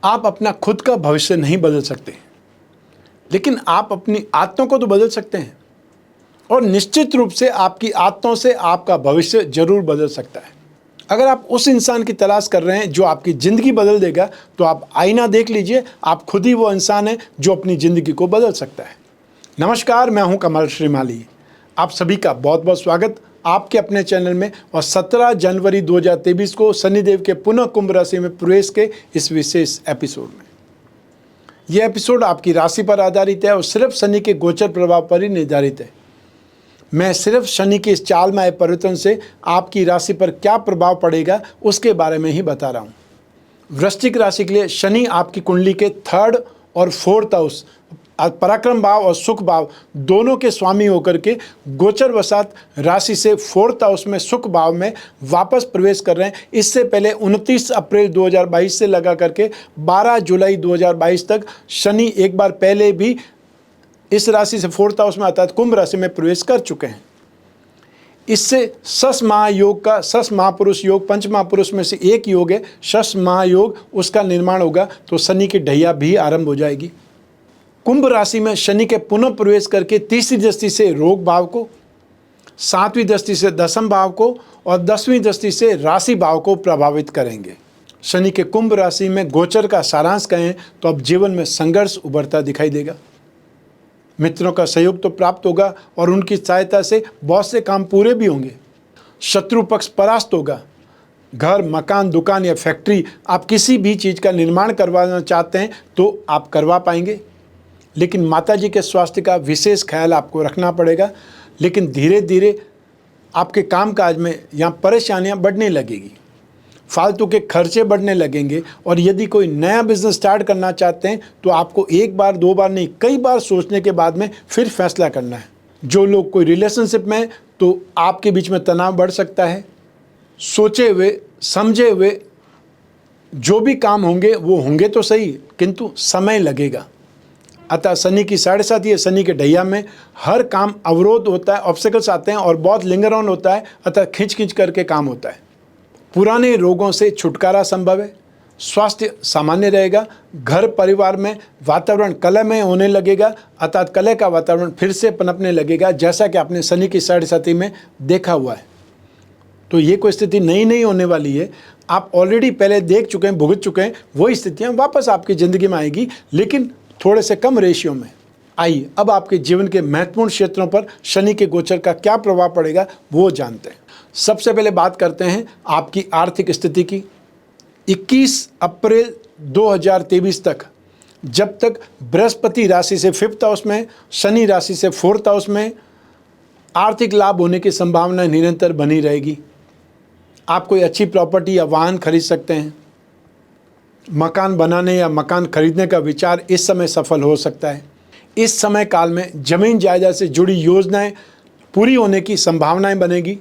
आप अपना खुद का भविष्य नहीं बदल सकते, लेकिन आप अपनी आदतों को तो बदल सकते हैं और निश्चित रूप से आपकी आदतों से आपका भविष्य जरूर बदल सकता है। अगर आप उस इंसान की तलाश कर रहे हैं जो आपकी ज़िंदगी बदल देगा, तो आप आईना देख लीजिए, आप खुद ही वो इंसान है जो अपनी ज़िंदगी को बदल सकता है। नमस्कार, मैं हूं कमल श्रीमाली। आप सभी का बहुत बहुत स्वागत आपके अपने चैनल में। और 17 जनवरी 2023 को शनिदेव के पुनः कुंभ राशि में प्रवेश के इस विशेष एपिसोड में, यह एपिसोड आपकी राशि पर आधारित है और सिर्फ शनि के गोचर प्रभाव पर ही निर्धारित है। मैं सिर्फ शनि के इस चाल में आए परिवर्तन से आपकी राशि पर क्या प्रभाव पड़ेगा उसके बारे में ही बता रहा हूँ। वृश्चिक राशि के लिए शनि आपकी कुंडली के 3rd और 4th हाउस, पराक्रम भाव और सुख भाव दोनों के स्वामी होकर के गोचर वसात राशि से 4th हाउस में सुख भाव में वापस प्रवेश कर रहे हैं। इससे पहले 29 अप्रैल 2022 से लगा करके 12 जुलाई 2022 तक शनि एक बार पहले भी इस राशि से 4th हाउस में अर्थात कुंभ राशि में प्रवेश कर चुके हैं। इससे शश महायोग का, शश महापुरुष योग, पंच महापुरुष में से एक योग है शश महायोग, उसका निर्माण होगा तो शनि की ढैया भी आरंभ हो जाएगी। कुंभ राशि में शनि के पुनः प्रवेश करके तीसरी दृष्टि से रोग भाव को, 7वीं दृष्टि से दशम भाव को और 10वीं दृष्टि से राशि भाव को प्रभावित करेंगे। शनि के कुंभ राशि में गोचर का सारांश कहें तो अब जीवन में संघर्ष उभरता दिखाई देगा। मित्रों का सहयोग तो प्राप्त होगा और उनकी सहायता से बहुत से काम पूरे भी होंगे। शत्रु पक्ष परास्त होगा। घर, मकान, दुकान या फैक्ट्री, आप किसी भी चीज़ का निर्माण करवाना चाहते हैं तो आप करवा पाएंगे, लेकिन माताजी के स्वास्थ्य का विशेष ख्याल आपको रखना पड़ेगा। लेकिन धीरे धीरे आपके कामकाज में यहाँ परेशानियाँ बढ़ने लगेगी, फालतू के खर्चे बढ़ने लगेंगे और यदि कोई नया बिजनेस स्टार्ट करना चाहते हैं तो आपको एक बार दो बार नहीं, कई बार सोचने के बाद में फिर फैसला करना है। जो लोग कोई रिलेशनशिप में हैं तो आपके बीच में तनाव बढ़ सकता है। सोचे हुए समझे हुए जो भी काम होंगे वो होंगे तो सही, किंतु समय लगेगा। अतः शनि की 7.5 है, शनि के ढैया में हर काम अवरोध होता है, ऑब्स्टेकल्स आते हैं और बहुत लिंगर ऑन होता है, अतः खींच खींच करके काम होता है। पुराने रोगों से छुटकारा संभव है, स्वास्थ्य सामान्य रहेगा, घर परिवार में वातावरण कलहमय होने लगेगा, अर्थात कलह का वातावरण फिर से पनपने लगेगा, जैसा कि आपने शनि की 7.5 में देखा हुआ है। तो ये कोई स्थिति नई नहीं होने वाली है, आप ऑलरेडी पहले देख चुके हैं, भुगत चुके हैं, वही स्थितियाँ वापस आपकी ज़िंदगी में आएगी, लेकिन थोड़े से कम रेशियो में। आइए अब आपके जीवन के महत्वपूर्ण क्षेत्रों पर शनि के गोचर का क्या प्रभाव पड़ेगा वो जानते हैं। सबसे पहले बात करते हैं आपकी आर्थिक स्थिति की। 21 अप्रैल 2023 तक, जब तक बृहस्पति राशि से 5th हाउस में, शनि राशि से 4th हाउस में, आर्थिक लाभ होने की संभावना निरंतर बनी रहेगी। आप कोई अच्छी प्रॉपर्टी या वाहन खरीद सकते हैं। मकान बनाने या मकान खरीदने का विचार इस समय सफल हो सकता है। इस समय काल में जमीन जायदाद से जुड़ी योजनाएं पूरी होने की संभावनाएं बनेगी।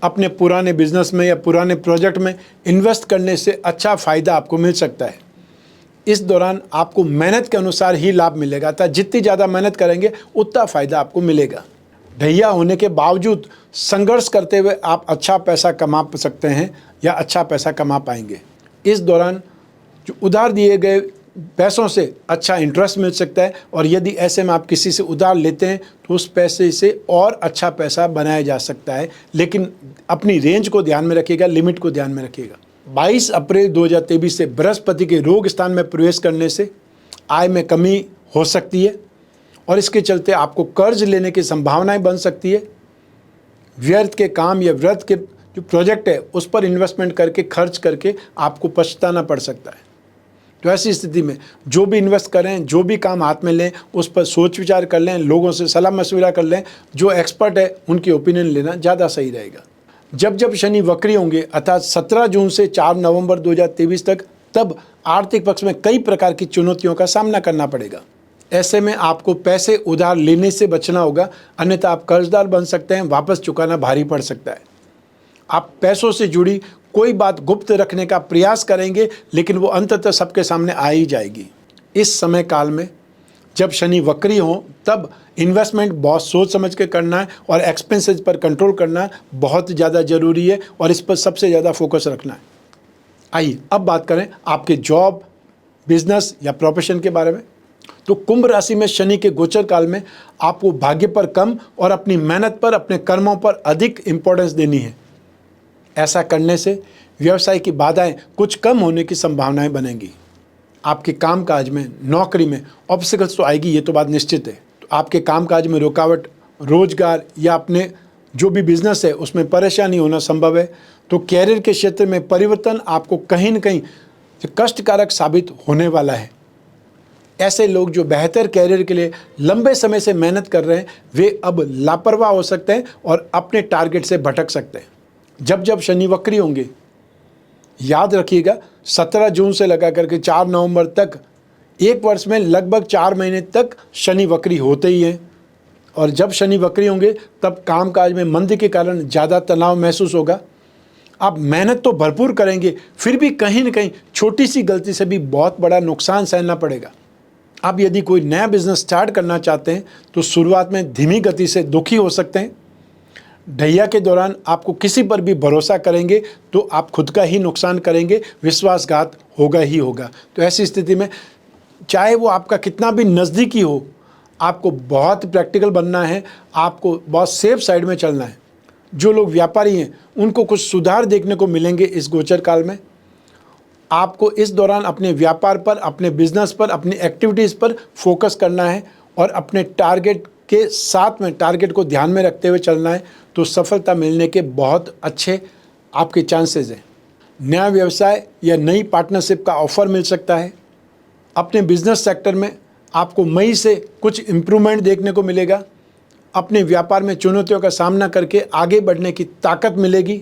अपने पुराने बिजनेस में या पुराने प्रोजेक्ट में इन्वेस्ट करने से अच्छा फ़ायदा आपको मिल सकता है। इस दौरान आपको मेहनत के अनुसार ही लाभ मिलेगा, अतः जितनी ज़्यादा मेहनत करेंगे उतना फ़ायदा आपको मिलेगा। ढैया होने के बावजूद संघर्ष करते हुए आप अच्छा पैसा कमा सकते हैं या अच्छा पैसा कमा पाएंगे। इस दौरान जो उधार दिए गए पैसों से अच्छा इंटरेस्ट मिल सकता है और यदि ऐसे में आप किसी से उधार लेते हैं तो उस पैसे से और अच्छा पैसा बनाया जा सकता है, लेकिन अपनी रेंज को ध्यान में रखिएगा, लिमिट को ध्यान में रखिएगा। 22 अप्रैल 2023 से बृहस्पति के रोग स्थान में प्रवेश करने से आय में कमी हो सकती है और इसके चलते आपको कर्ज लेने की संभावनाएं बन सकती है। व्यर्थ के काम या व्यर्थ के जो प्रोजेक्ट है उस पर इन्वेस्टमेंट करके, खर्च करके आपको पछताना पड़ सकता है। तो ऐसी स्थिति में जो भी इन्वेस्ट करें, जो भी काम हाथ में लें, उस पर सोच विचार कर लें, लोगों से सलाह मशविरा कर लें, जो एक्सपर्ट है उनकी ओपिनियन लेना ज़्यादा सही रहेगा। जब शनि वक्री होंगे अर्थात 17 जून से 4 नवंबर 2023 तक, तब आर्थिक पक्ष में कई प्रकार की चुनौतियों का सामना करना पड़ेगा। ऐसे में आपको पैसे उधार लेने से बचना होगा, अन्यथा आप कर्जदार बन सकते हैं, वापस चुकाना भारी पड़ सकता है। आप पैसों से जुड़ी कोई बात गुप्त रखने का प्रयास करेंगे, लेकिन वो अंततः सबके सामने आ ही जाएगी। इस समय काल में जब शनि वक्री हो तब इन्वेस्टमेंट बहुत सोच समझ के करना है और एक्सपेंसेस पर कंट्रोल करना बहुत ज़्यादा ज़रूरी है और इस पर सबसे ज़्यादा फोकस रखना है। आइए अब बात करें आपके जॉब, बिजनेस या प्रोफेशन के बारे में। तो कुंभ राशि में शनि के गोचर काल में आपको भाग्य पर कम और अपनी मेहनत पर, अपने कर्मों पर अधिक इंपॉर्टेंस देनी है। ऐसा करने से व्यवसाय की बाधाएं कुछ कम होने की संभावनाएं बनेंगी। आपके कामकाज में, नौकरी में ऑब्स्टिकल्स तो आएगी, ये तो बात निश्चित है। तो आपके कामकाज में रुकावट, रोजगार या अपने जो भी बिजनेस है उसमें परेशानी होना संभव है। तो कैरियर के क्षेत्र में परिवर्तन आपको कहीं न कहीं कष्टकारक साबित होने वाला है। ऐसे लोग जो बेहतर कैरियर के लिए लंबे समय से मेहनत कर रहे हैं, वे अब लापरवाह हो सकते हैं और अपने टारगेट से भटक सकते हैं। जब जब शनि वक्री होंगे, याद रखिएगा 17 जून से लगा करके 4 नवंबर तक, एक वर्ष में लगभग 4 महीने तक शनि वक्री होते ही हैं। और जब शनि वक्री होंगे तब कामकाज में मंदी के कारण ज़्यादा तनाव महसूस होगा। आप मेहनत तो भरपूर करेंगे, फिर भी कहीं न कहीं छोटी सी गलती से भी बहुत बड़ा नुकसान सहना पड़ेगा। आप यदि कोई नया बिजनेस स्टार्ट करना चाहते हैं तो शुरुआत में धीमी गति से दुखी हो सकते हैं। ढैया के दौरान आपको किसी पर भी भरोसा करेंगे तो आप खुद का ही नुकसान करेंगे, विश्वासघात होगा ही होगा। तो ऐसी स्थिति में चाहे वो आपका कितना भी नज़दीकी हो, आपको बहुत प्रैक्टिकल बनना है, आपको बहुत सेफ साइड में चलना है। जो लोग व्यापारी हैं उनको कुछ सुधार देखने को मिलेंगे इस गोचर काल में। आपको इस दौरान अपने व्यापार पर, अपने बिजनेस पर, अपनी एक्टिविटीज़ पर फोकस करना है और अपने टारगेट के साथ में, टारगेट को ध्यान में रखते हुए चलना है, तो सफलता मिलने के बहुत अच्छे आपके चांसेस हैं। नया व्यवसाय या नई पार्टनरशिप का ऑफर मिल सकता है। अपने बिजनेस सेक्टर में आपको मई से कुछ इम्प्रूवमेंट देखने को मिलेगा। अपने व्यापार में चुनौतियों का सामना करके आगे बढ़ने की ताकत मिलेगी।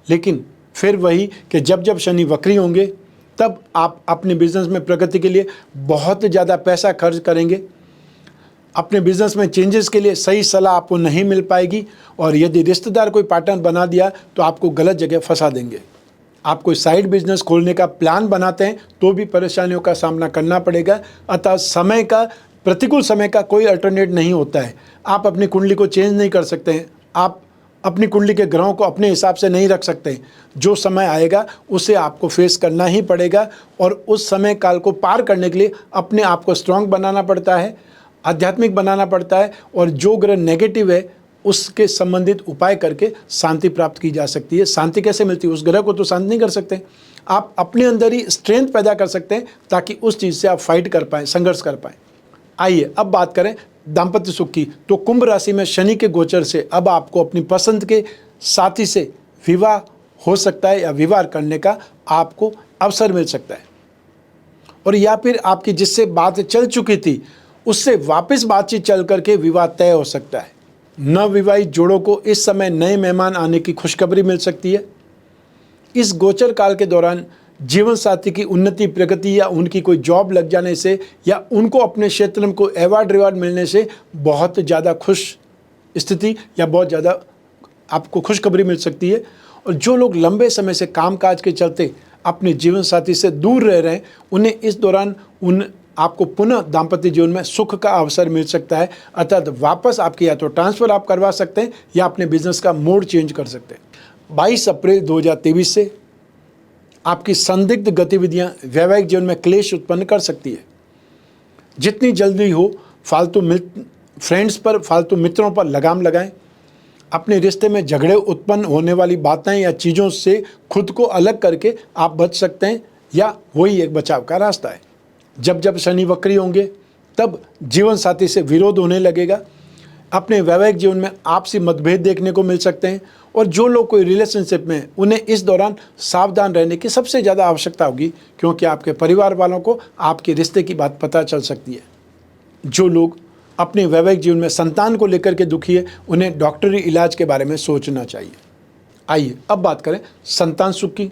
लेकिन फिर वही कि जब जब शनि वक्री होंगे तब आप अपने बिजनेस में प्रगति के लिए बहुत ज़्यादा पैसा खर्च करेंगे। अपने बिजनेस में चेंजेस के लिए सही सलाह आपको नहीं मिल पाएगी और यदि रिश्तेदार कोई पार्टनर बना दिया तो आपको गलत जगह फंसा देंगे। आप कोई साइड बिजनेस खोलने का प्लान बनाते हैं तो भी परेशानियों का सामना करना पड़ेगा। अतः समय का, प्रतिकूल समय का कोई अल्टरनेट नहीं होता है। आप अपनी कुंडली को चेंज नहीं कर सकते हैं। आप अपनी कुंडली के ग्रहों को अपने हिसाब से नहीं रख सकते। जो समय आएगा उसे आपको फेस करना ही पड़ेगा और उस समय काल को पार करने के लिए अपने आप को स्ट्रांग बनाना पड़ता है, आध्यात्मिक बनाना पड़ता है और जो ग्रह नेगेटिव है उसके संबंधित उपाय करके शांति प्राप्त की जा सकती है। शांति कैसे मिलती है? उस ग्रह को तो शांत नहीं कर सकते, आप अपने अंदर ही स्ट्रेंथ पैदा कर सकते हैं ताकि उस चीज़ से आप फाइट कर पाएँ, संघर्ष कर पाएँ। आइए अब बात करें दाम्पत्य सुख की। तो कुंभ राशि में शनि के गोचर से अब आपको अपनी पसंद के साथी से विवाह हो सकता है या विवाह करने का आपको अवसर मिल सकता है, और या फिर आपकी जिससे बात चल चुकी थी उससे वापस बातचीत चल करके विवाह तय हो सकता है। नवविवाहित जोड़ों को इस समय नए मेहमान आने की खुशखबरी मिल सकती है। इस गोचर काल के दौरान जीवन साथी की उन्नति, प्रगति या उनकी कोई जॉब लग जाने से या उनको अपने क्षेत्र में कोई अवार्ड रिवार्ड मिलने से बहुत ज़्यादा खुश स्थिति या बहुत ज़्यादा आपको खुशखबरी मिल सकती है। और जो लोग लंबे समय से कामकाज के चलते अपने जीवन साथी से दूर रह रहे हैं, उन्हें इस दौरान आपको पुनः दाम्पत्य जीवन में सुख का अवसर मिल सकता है। अर्थात वापस आपकी या तो ट्रांसफ़र आप करवा सकते हैं या अपने बिजनेस का मोड चेंज कर सकते हैं। 22 अप्रैल 2023 से आपकी संदिग्ध गतिविधियां वैवाहिक जीवन में क्लेश उत्पन्न कर सकती है। जितनी जल्दी हो फालतू फ्रेंड्स पर, फालतू मित्रों पर लगाम लगाएं। अपने रिश्ते में झगड़े उत्पन्न होने वाली बातें या चीज़ों से खुद को अलग करके आप बच सकते हैं या वही एक बचाव का रास्ता है। जब जब शनि वक्री होंगे तब जीवन साथी से विरोध होने लगेगा। अपने वैवाहिक जीवन में आपसी मतभेद देखने को मिल सकते हैं और जो लोग कोई रिलेशनशिप में हैं उन्हें इस दौरान सावधान रहने की सबसे ज़्यादा आवश्यकता होगी, क्योंकि आपके परिवार वालों को आपके रिश्ते की बात पता चल सकती है। जो लोग अपने वैवाहिक जीवन में संतान को लेकर के दुखी है, उन्हें डॉक्टरी इलाज के बारे में सोचना चाहिए। आइए अब बात करें संतान सुख की।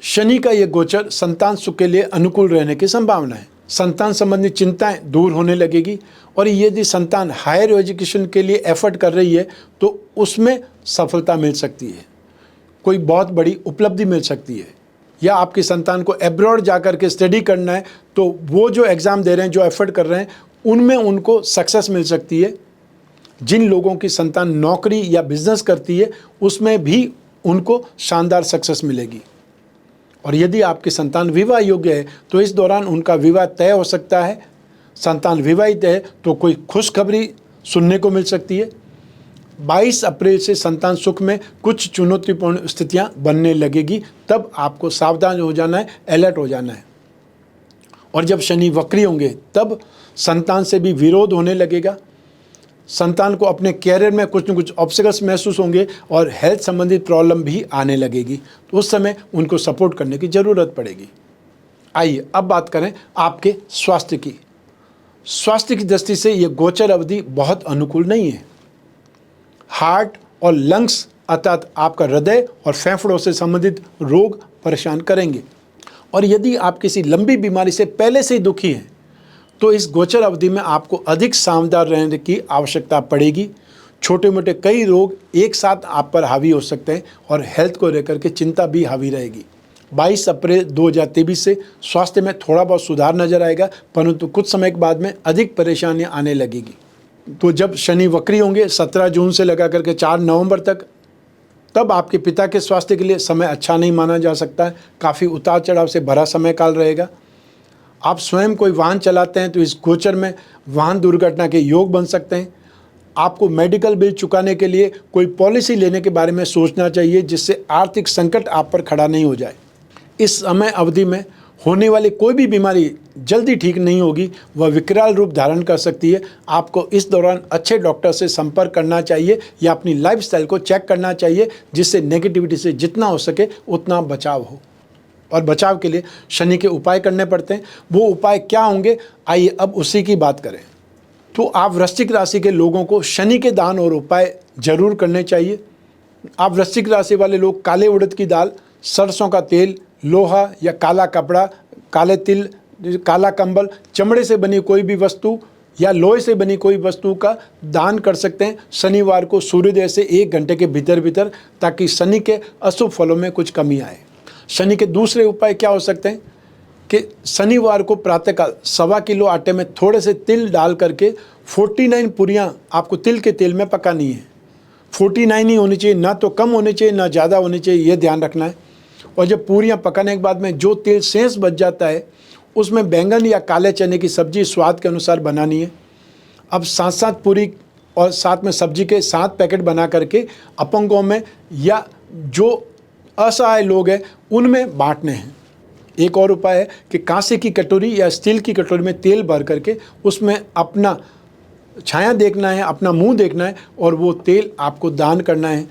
शनि का ये गोचर संतान सुख के लिए अनुकूल रहने की संभावना है। संतान संबंधी चिंताएं दूर होने लगेगी और यदि संतान हायर एजुकेशन के लिए एफर्ट कर रही है तो उसमें सफलता मिल सकती है, कोई बहुत बड़ी उपलब्धि मिल सकती है। या आपकी संतान को एब्रॉड जाकर के स्टडी करना है तो वो जो एग्ज़ाम दे रहे हैं, जो एफर्ट कर रहे हैं, उनमें उनको सक्सेस मिल सकती है। जिन लोगों की संतान नौकरी या बिजनेस करती है उसमें भी उनको शानदार सक्सेस मिलेगी। और यदि आपकी संतान विवाह योग्य है तो इस दौरान उनका विवाह तय हो सकता है। संतान विवाहित है तो कोई खुशखबरी सुनने को मिल सकती है। 22 अप्रैल से संतान सुख में कुछ चुनौतीपूर्ण स्थितियां बनने लगेगी, तब आपको सावधान हो जाना है, अलर्ट हो जाना है। और जब शनि वक्री होंगे तब संतान से भी विरोध होने लगेगा। संतान को अपने कैरियर में कुछ न कुछ ऑब्स्टिकल्स महसूस होंगे और हेल्थ संबंधित प्रॉब्लम भी आने लगेगी, तो उस समय उनको सपोर्ट करने की ज़रूरत पड़ेगी। आइए अब बात करें आपके स्वास्थ्य की। स्वास्थ्य की दृष्टि से ये गोचर अवधि बहुत अनुकूल नहीं है। हार्ट और लंग्स अर्थात आपका हृदय और फेफड़ों से संबंधित रोग परेशान करेंगे। और यदि आप किसी लंबी बीमारी से पहले से ही दुखी हैं तो इस गोचर अवधि में आपको अधिक सावधान रहने की आवश्यकता पड़ेगी। छोटे मोटे कई रोग एक साथ आप पर हावी हो सकते हैं और हेल्थ को लेकर के चिंता भी हावी रहेगी। 22 अप्रैल 2023 से स्वास्थ्य में थोड़ा बहुत सुधार नजर आएगा, परंतु कुछ समय के बाद में अधिक परेशानियां आने लगेगी। तो जब शनि वक्री होंगे 17 जून से लगा करके 4 नवंबर तक, तब आपके पिता के स्वास्थ्य के लिए समय अच्छा नहीं माना जा सकता है। काफ़ी उतार चढ़ाव से भरा समय काल रहेगा। आप स्वयं कोई वाहन चलाते हैं तो इस गोचर में वाहन दुर्घटना के योग बन सकते हैं। आपको मेडिकल बिल चुकाने के लिए कोई पॉलिसी लेने के बारे में सोचना चाहिए, जिससे आर्थिक संकट आप पर खड़ा नहीं हो जाए। इस समय अवधि में होने वाली कोई भी बीमारी जल्दी ठीक नहीं होगी, वह विकराल रूप धारण कर सकती है। आपको इस दौरान अच्छे डॉक्टर से संपर्क करना चाहिए या अपनी लाइफस्टाइल को चेक करना चाहिए, जिससे नेगेटिविटी से जितना हो सके उतना बचाव हो। और बचाव के लिए शनि के उपाय करने पड़ते हैं। वो उपाय क्या होंगे, आइए अब उसी की बात करें। तो आप वृश्चिक राशि के लोगों को शनि के दान और उपाय जरूर करने चाहिए। आप वृश्चिक राशि वाले लोग काले उड़द की दाल, सरसों का तेल, लोहा या काला कपड़ा, काले तिल, काला कंबल, चमड़े से बनी कोई भी वस्तु या लोहे से बनी कोई वस्तु का दान कर सकते हैं शनिवार को सूर्योदय से 1 घंटे के भीतर, ताकि शनि के अशुभ फलों में कुछ कमी आए। शनि के दूसरे उपाय क्या हो सकते हैं कि शनिवार को प्रातःकाल 1.25 किलो आटे में थोड़े से तिल डाल करके 49 पूरियां आपको तिल के तेल में पकानी है। 49 ही होनी चाहिए, ना तो कम होनी चाहिए ना ज़्यादा होनी चाहिए, ये ध्यान रखना है। और जब पूरियां पकाने के बाद में जो तेल शेष बच जाता है उसमें बैंगन या काले चने की सब्जी स्वाद के अनुसार बनानी है। अब 7-7 पूरी और साथ में सब्जी के 7 पैकेट बना करके अपंगों में या जो असहाय लोग हैं उनमें बांटने हैं। एक और उपाय है कि कांसे की कटोरी या स्टील की कटोरी में तेल भर करके उसमें अपना छाया देखना है, अपना मुंह देखना है और वो तेल आपको दान करना है।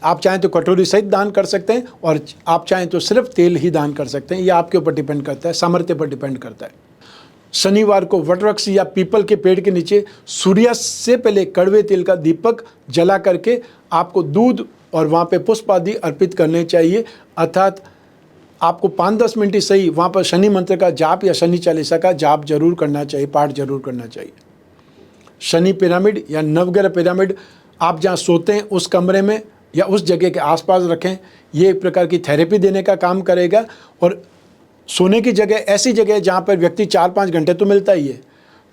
आप चाहें तो कटोरी सहित दान कर सकते हैं और आप चाहें तो सिर्फ तेल ही दान कर सकते हैं। यह आपके ऊपर डिपेंड करता है, सामर्थ्य पर डिपेंड करता है। शनिवार को वटवृक्ष या पीपल के पेड़ के नीचे सूर्यास्त से पहले कड़वे तेल का दीपक जला करके आपको दूध और वहाँ पे पुष्प आदि अर्पित करने चाहिए। अर्थात आपको 5-10 मिनट ही सही वहाँ पर शनि मंत्र का जाप या शनि चालीसा का जाप जरूर करना चाहिए, पाठ जरूर करना चाहिए। शनि पिरामिड या नवग्रह पिरामिड आप जहाँ सोते हैं उस कमरे में या उस जगह के आसपास रखें। ये एक प्रकार की थेरेपी देने का काम करेगा। और सोने की जगह ऐसी जगह है जहाँ पर व्यक्ति 4-5 घंटे तो मिलता ही है।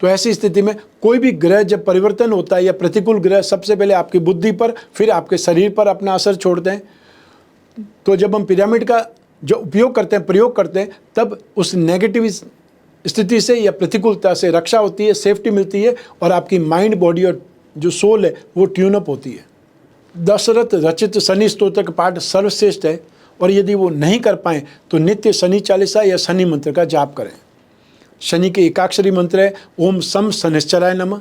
तो ऐसी स्थिति में कोई भी ग्रह जब परिवर्तन होता है या प्रतिकूल ग्रह सबसे पहले आपकी बुद्धि पर फिर आपके शरीर पर अपना असर छोड़ते हैं। तो जब हम पिरामिड का जो उपयोग करते हैं, प्रयोग करते हैं, तब उस नेगेटिव स्थिति से या प्रतिकूलता से रक्षा होती है, सेफ्टी मिलती है और आपकी माइंड, बॉडी और जो सोल है वो ट्यून अप होती है। दशरथ रचित शनि स्तोत्र का पाठ सर्वश्रेष्ठ है और यदि वो नहीं कर पाएँ तो नित्य शनि चालीसा या शनि मंत्र का जाप करें। शनि के एकाक्षरी मंत्र है ओम सम शनिश्चराय नमः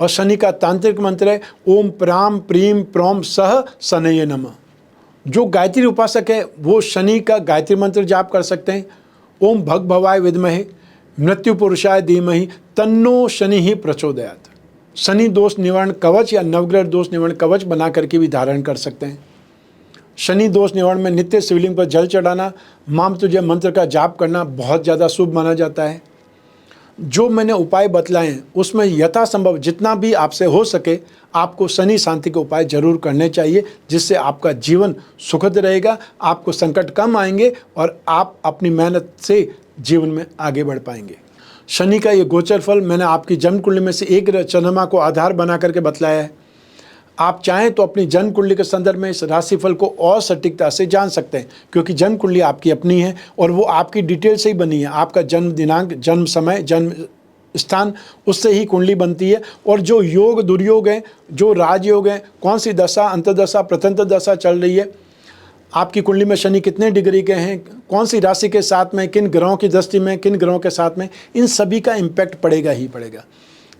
और शनि का तांत्रिक मंत्र है ओम प्राम प्रीम प्रोम सह शनये नमः। जो गायत्री उपासक है वो शनि का गायत्री मंत्र जाप कर सकते हैं। ओम भग भवाय विद्महे मृत्यु पुरुषाय धीमहि तन्नो शनि ही प्रचोदयात्। शनि दोष निवारण कवच या नवग्रह दोष निवारण कवच बना करके भी धारण कर सकते हैं। शनि दोष निवारण में नित्य शिवलिंग पर जल चढ़ाना, माम तुझे मंत्र का जाप करना बहुत ज़्यादा शुभ माना जाता है। जो मैंने उपाय बतलाए हैं उसमें यथासंभव जितना भी आपसे हो सके आपको शनि शांति के उपाय जरूर करने चाहिए, जिससे आपका जीवन सुखद रहेगा, आपको संकट कम आएंगे और आप अपनी मेहनत से जीवन में आगे बढ़ पाएंगे। शनि का ये गोचर फल मैंने आपकी जन्म कुंडली में से एक चंद्रमा को आधार बना करके बतलाया है। आप चाहें तो अपनी जन्म कुंडली के संदर्भ में इस राशिफल को और सटीकता से जान सकते हैं, क्योंकि जन्म कुंडली आपकी अपनी है और वो आपकी डिटेल से ही बनी है। आपका जन्म दिनांक, जन्म समय, जन्म स्थान, उससे ही कुंडली बनती है। और जो योग दुर्योग हैं, जो राजयोग हैं, कौन सी दशा, अंतर्दशा, प्रतंत्र दशा चल रही है, आपकी कुंडली में शनि कितने डिग्री के हैं, कौन सी राशि के साथ में, किन ग्रहों की दृष्टि में, किन ग्रहों के साथ में, इन सभी का इम्पैक्ट पड़ेगा ही पड़ेगा।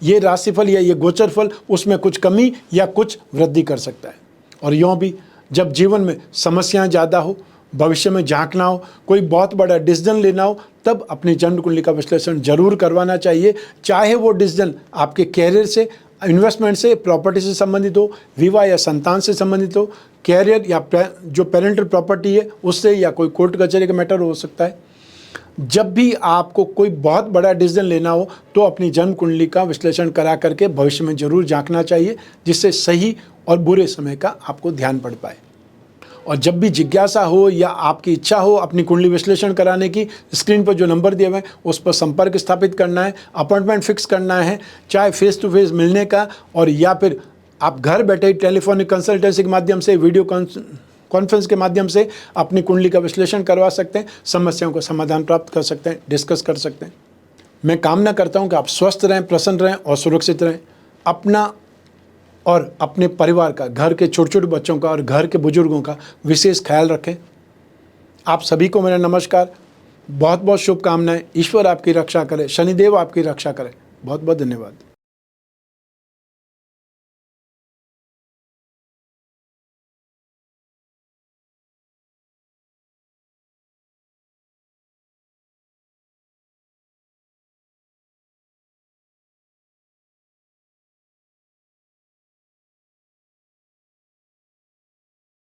ये राशिफल या ये गोचर फल उसमें कुछ कमी या कुछ वृद्धि कर सकता है। और यूँ भी जब जीवन में समस्याएं ज़्यादा हो, भविष्य में झांकना हो, कोई बहुत बड़ा डिसीजन लेना हो, तब अपनी जन्म कुंडली का विश्लेषण जरूर करवाना चाहिए। चाहे वो डिसीजन आपके कैरियर से, इन्वेस्टमेंट से, प्रॉपर्टी से संबंधित हो, विवाह या संतान से संबंधित हो, कैरियर या जो पेरेंटल प्रॉपर्टी है उससे, या कोई कोर्ट कचहरी का मैटर हो सकता है। जब भी आपको कोई बहुत बड़ा डिसीजन लेना हो तो अपनी जन्म कुंडली का विश्लेषण करा करके भविष्य में जरूर झांकना चाहिए, जिससे सही और बुरे समय का आपको ध्यान पड़ पाए। और जब भी जिज्ञासा हो या आपकी इच्छा हो अपनी कुंडली विश्लेषण कराने की, स्क्रीन पर जो नंबर दिए हुए हैं उस पर संपर्क स्थापित करना है, अपॉइंटमेंट फिक्स करना है, चाहे फेस टू फेस मिलने का, और या फिर आप घर बैठे टेलीफोनिक कंसल्टेंसी के माध्यम से, वीडियो कॉन्फ्रेंस के माध्यम से अपनी कुंडली का विश्लेषण करवा सकते हैं, समस्याओं का समाधान प्राप्त कर सकते हैं, डिस्कस कर सकते हैं। मैं कामना करता हूं कि आप स्वस्थ रहें, प्रसन्न रहें और सुरक्षित रहें। अपना और अपने परिवार का, घर के छोटे छोटे बच्चों का और घर के बुजुर्गों का विशेष ख्याल रखें। आप सभी को मेरा नमस्कार, बहुत बहुत शुभकामनाएं। ईश्वर आपकी रक्षा करे, शनिदेव आपकी रक्षा करे। बहुत बहुत धन्यवाद।